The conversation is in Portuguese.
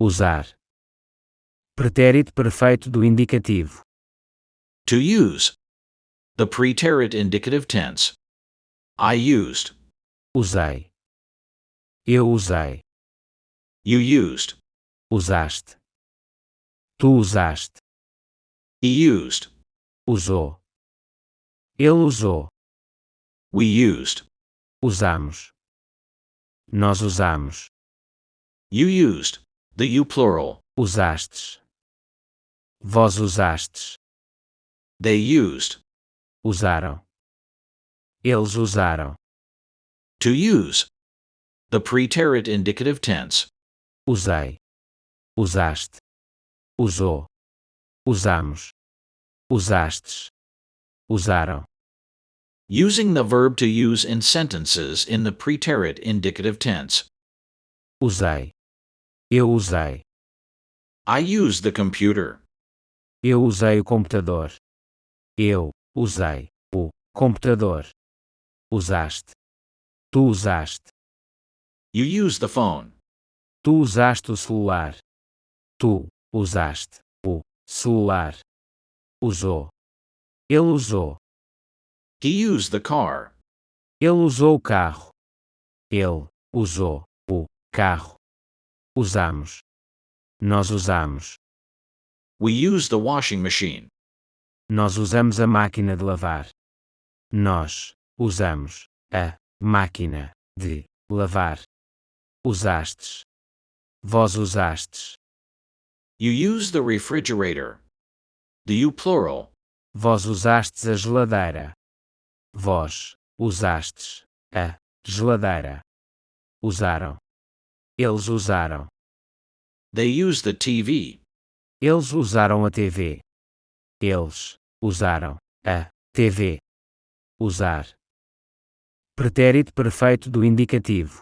Usar. Pretérito perfeito do indicativo. To use. The preterit indicative tense. I used. Usei. Eu usei. You used. Usaste. Tu usaste. He used. Usou. Ele usou. We used. Usamos. Nós usamos. You used. The you plural. Usastes. Vós usastes. They used. Usaram. Eles usaram. To use. The preterit indicative tense. Usei. Usaste. Usou. Usamos. Usastes. Usaram. Using the verb to use in sentences in the preterit indicative tense. Usei. Eu usei. I used the computer. Eu usei o computador. Eu usei o computador. Usaste. Tu usaste. You used the phone. Tu usaste o celular. Tu usaste o celular. Usou. Ele usou. He used the car. Ele usou o carro. Ele usou o carro. Usamos. Nós usamos. We used the washing machine. Nós usamos a máquina de lavar. Nós usamos a máquina de lavar. Usastes. Vós usastes. You used the refrigerator. The you plural. Vós usastes a geladeira. Vós usastes a geladeira. Usaram. Eles usaram. They used the TV. Eles usaram a TV. Eles usaram a TV. Usar. Pretérito perfeito do indicativo.